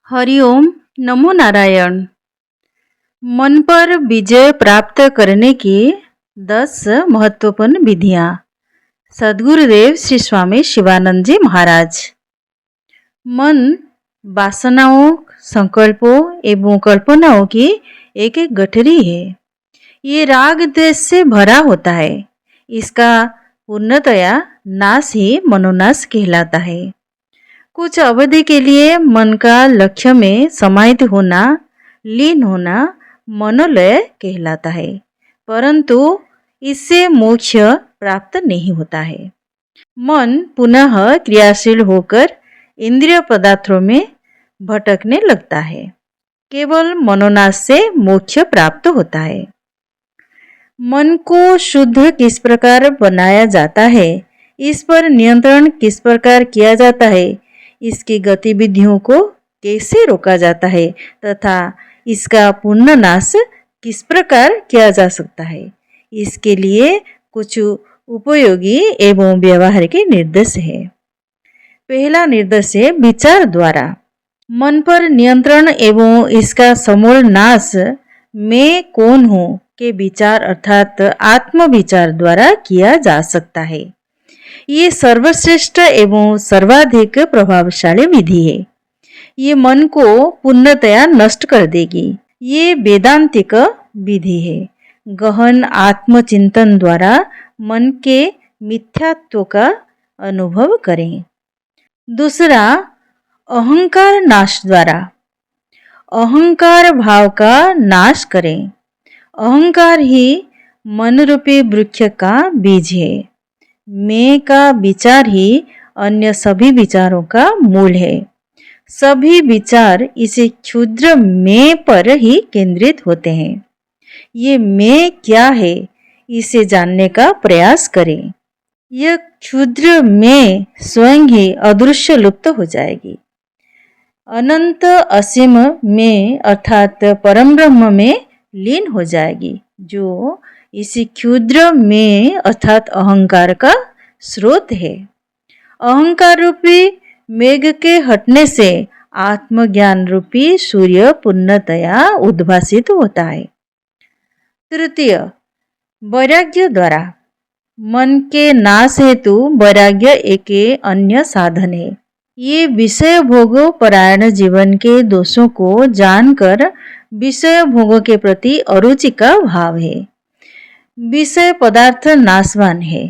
हरिओम। नमो नारायण। मन पर विजय प्राप्त करने की 10 महत्वपूर्ण विधियां। सद्गुरुदेव श्री स्वामी शिवानंद जी महाराज। मन वासनाओं, संकल्पों एवं कल्पनाओं की एक गठरी है। ये राग द्वेष से भरा होता है। इसका पूर्णतया नाश ही मनोनाश कहलाता है। कुछ अवधि के लिए मन का लक्ष्य में समाहित होना, लीन होना मनोलय कहलाता है, परंतु इससे मोक्ष प्राप्त नहीं होता है। मन पुनः क्रियाशील होकर इंद्रिय पदार्थों में भटकने लगता है। केवल मनोनाश से मोक्ष प्राप्त होता है। मन को शुद्ध किस प्रकार बनाया जाता है, इस पर नियंत्रण किस प्रकार किया जाता है, इसकी गतिविधियों को कैसे रोका जाता है तथा इसका पूर्ण नाश किस प्रकार किया जा सकता है, इसके लिए कुछ उपयोगी एवं व्यवहार के निर्देश है। पहला निर्देश है विचार द्वारा। मन पर नियंत्रण एवं इसका समूल नाश मैं कौन हूँ के विचार अर्थात आत्म विचार द्वारा किया जा सकता है। ये सर्वश्रेष्ठ एवं सर्वाधिक प्रभावशाली विधि है। ये मन को पूर्णतया नष्ट कर देगी। ये वेदांतिक विधि है। गहन आत्मचिंतन द्वारा मन के मिथ्यात्व का अनुभव करें। दूसरा, अहंकार नाश द्वारा। अहंकार भाव का नाश करें। अहंकार ही मन रूपी वृक्ष का बीज है। मैं का विचार ही अन्य सभी विचारों का मूल है। सभी विचार इसे क्षुद्र मैं पर ही केंद्रित होते हैं। ये मैं क्या है, इसे जानने का प्रयास करें। यह क्षुद्र मैं स्वयं ही अदृश्य लुप्त हो जाएगी। अनंत असीम मैं अर्थात परम ब्रह्म में लीन हो जाएगी, जो इसी क्षुद्र में अर्थात अहंकार का स्रोत है। अहंकार रूपी मेघ के हटने से आत्मज्ञान रूपी सूर्य पूर्णतया उद्भासित होता है। तृतीय, वैराग्य द्वारा। मन के नाश हेतु वैराग्य एक अन्य साधन है। ये विषय भोग परायण जीवन के दोषों को जानकर विषय भोगों के प्रति अरुचि का भाव है। विषय पदार्थ नाशवान है।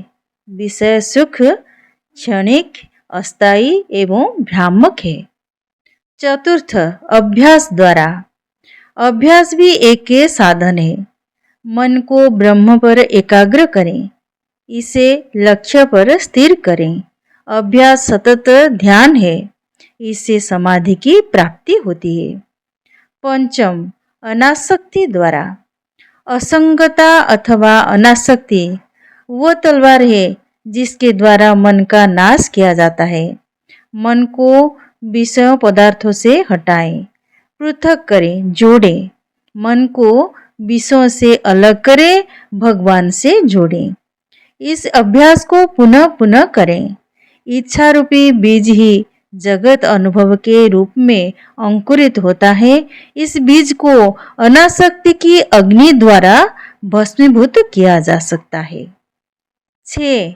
विषय सुख क्षणिक, अस्थायी एवं भ्रामक है। चतुर्थ, अभ्यास द्वारा। अभ्यास भी एक साधन है। मन को ब्रह्म पर एकाग्र करें। इसे लक्ष्य पर स्थिर करें। अभ्यास सतत ध्यान है। इससे समाधि की प्राप्ति होती है। पंचम, अनासक्ति द्वारा। असंगता अथवा अनासक्ति वो तलवार है जिसके द्वारा मन का नाश किया जाता है। मन को विषयों पदार्थों से हटाएं, पृथक करें, जोड़ें। मन को विषयों से अलग करें, भगवान से जोड़ें। इस अभ्यास को पुनः पुनः करें। इच्छा रूपी बीज ही जगत अनुभव के रूप में अंकुरित होता है। इस बीज को अनासक्ति की अग्नि द्वारा भस्मीभूत किया जा सकता है। 6.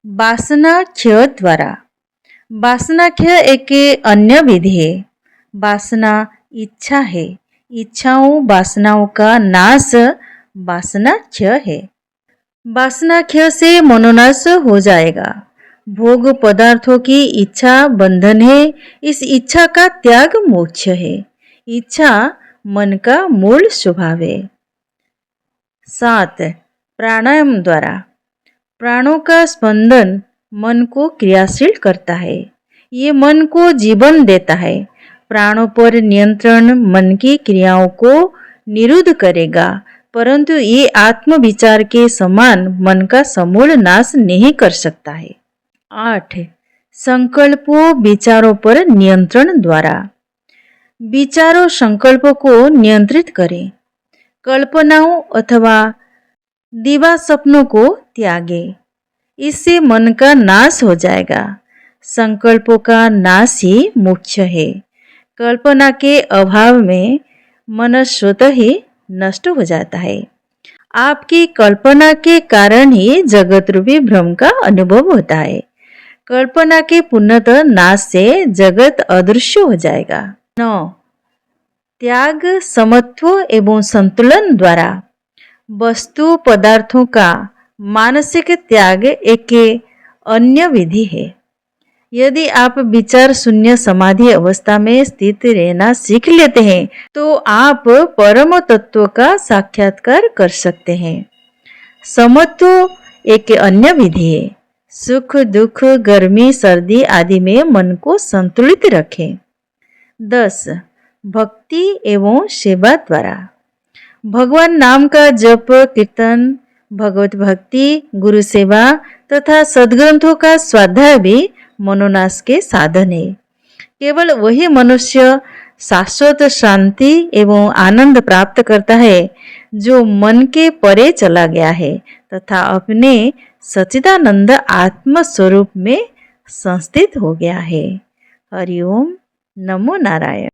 वासना क्षय द्वारा। वासना क्षय एक अन्य विधि है। वासना इच्छा है। इच्छाओं वासनाओं का नाश वासना क्षय है। वासना क्षय से मनोनाश हो जाएगा। भोग पदार्थों की इच्छा बंधन है। इस इच्छा का त्याग मोक्ष है। इच्छा मन का मूल स्वभाव है। 7. प्राणायाम द्वारा। प्राणों का स्पंदन मन को क्रियाशील करता है। ये मन को जीवन देता है। प्राणों पर नियंत्रण मन की क्रियाओं को निरुद्ध करेगा, परंतु ये आत्म विचार के समान मन का समूल नाश नहीं कर सकता है। 8. संकल्पों विचारों पर नियंत्रण द्वारा। विचारों संकल्पों को नियंत्रित करें। कल्पनाओं अथवा दिवा सपनों को त्यागे। इससे मन का नाश हो जाएगा। संकल्पों का नाश ही मोक्ष है। कल्पना के अभाव में मन स्वतः ही नष्ट हो जाता है। आपकी कल्पना के कारण ही जगत रूपी भ्रम का अनुभव होता है। कल्पना के पूर्णतः नाश से जगत अदृश्य हो जाएगा। 9. त्याग, समत्व एवं संतुलन द्वारा वस्तु पदार्थों का मानसिक त्याग एक अन्य विधि है। यदि आप विचार शून्य समाधि अवस्था में स्थित रहना सीख लेते हैं तो आप परम तत्व का साक्षात्कार कर सकते हैं। समत्व एक अन्य विधि है। सुख, दुख, गर्मी, सर्दी आदि में मन को संतुलित रखें। 10. भक्ति एवं सेवा द्वारा भगवान नाम का जप, कीर्तन, भगवत भक्ति, गुरु सेवा तथा सद्ग्रंथों का स्वाध्याय भी मनोनाश के साधन है। केवल वही मनुष्य शाश्वत शांति एवं आनंद प्राप्त करता है जो मन के परे चला गया है तथा अपने सच्चिदानंद आत्म स्वरूप में संस्थित हो गया है। हरि ओम, नमो नारायण।